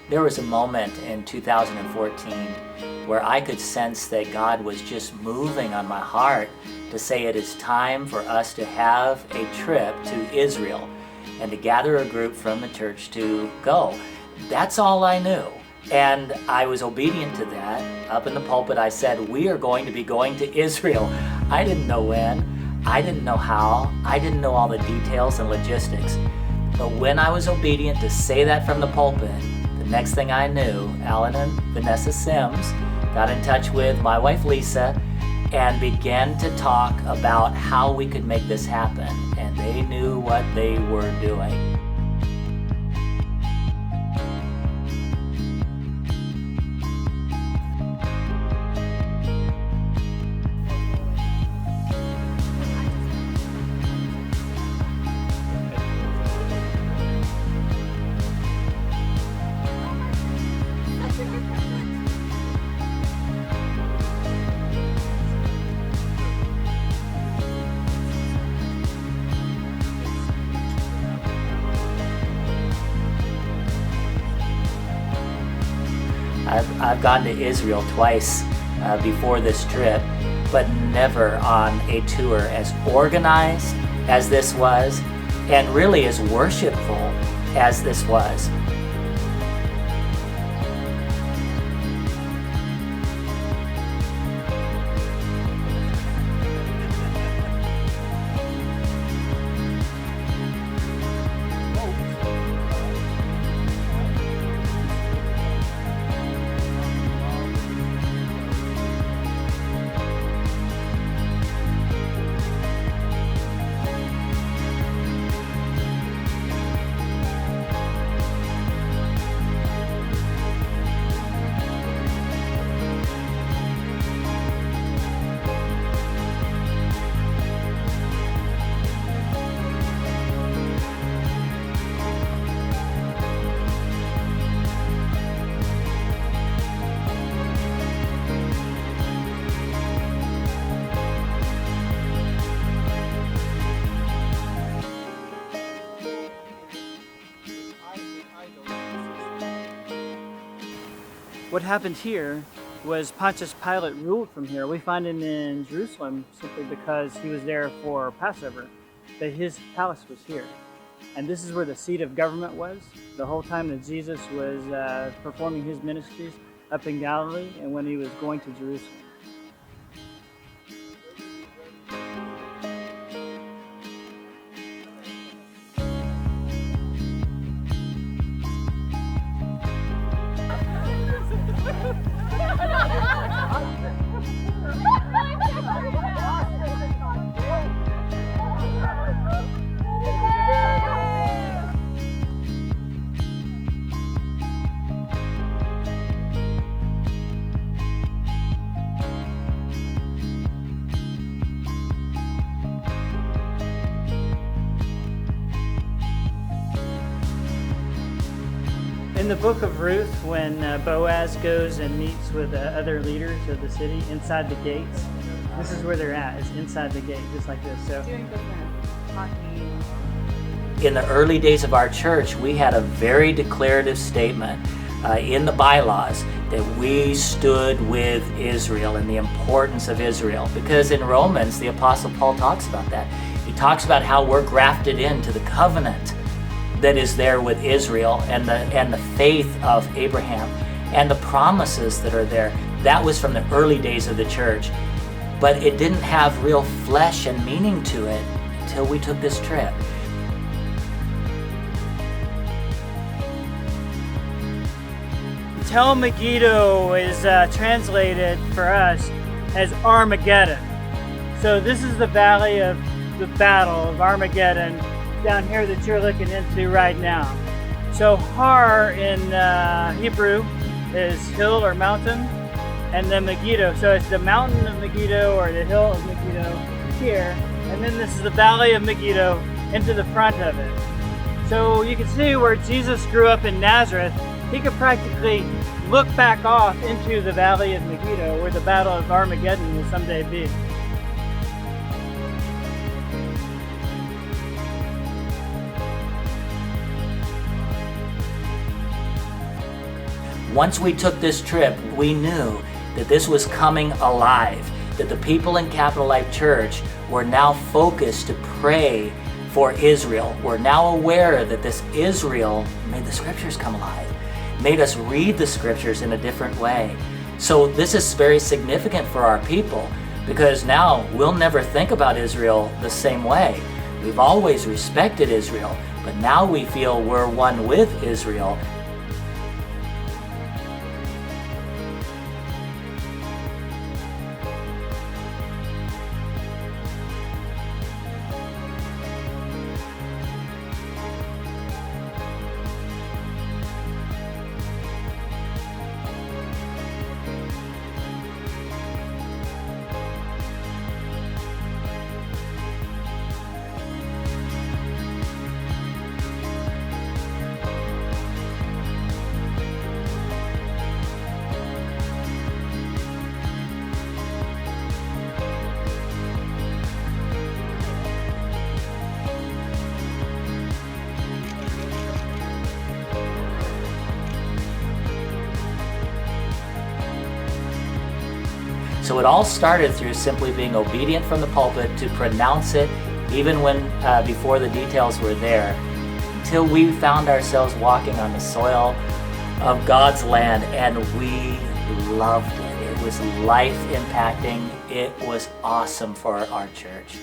There was a moment in 2014 where I could sense that God was just moving on my heart to say it is time for us to have a trip to Israel and to gather a group from the church to go. That's all I knew. And I was obedient to that. Up in the pulpit I said, we are going to be going to Israel. I didn't know when, I didn't know how, I didn't know all the details and logistics. But when I was obedient to say that from the pulpit, the next thing I knew, Alan and Vanessa Sims got in touch with my wife Lisa and began to talk about how we could make this happen. And they knew what they were doing. I've gone to Israel twice before this trip, but never on a tour as organized as this was, and really as worshipful as this was. What happened here was Pontius Pilate ruled from here. We find him in Jerusalem simply because he was there for Passover, that his palace was here. And this is where the seat of government was the whole time that Jesus was performing his ministries up in Galilee and when he was going to Jerusalem. In the book of Ruth, when Boaz goes and meets with other leaders of the city inside the gates, this is where they're at. It's inside the gate, just like this. So, in the early days of our church, we had a very declarative statement in the bylaws that we stood with Israel and the importance of Israel. Because in Romans, the Apostle Paul talks about that. He talks about how we're grafted into the covenant that is there with Israel and the faith of Abraham and the promises that are there. That was from the early days of the church. But it didn't have real flesh and meaning to it until we took this trip. Tel Megiddo is translated for us as Armageddon. So this is the valley of the battle of Armageddon down here that you're looking into right now. So Har in Hebrew is hill or mountain, and then Megiddo. So it's the mountain of Megiddo or the hill of Megiddo here, and then this is the valley of Megiddo into the front of it. So you can see where Jesus grew up in Nazareth, he could practically look back off into the valley of Megiddo where the battle of Armageddon will someday be. Once we took this trip, we knew that this was coming alive, that the people in Capital Life Church were now focused to pray for Israel. We're now aware that this Israel made the scriptures come alive, made us read the scriptures in a different way. So this is very significant for our people, because now we'll never think about Israel the same way. We've always respected Israel, but now we feel we're one with Israel. So it all started through simply being obedient from the pulpit to pronounce it, even when before the details were there, until we found ourselves walking on the soil of God's land, and we loved it. It was life impacting. It was awesome for our church.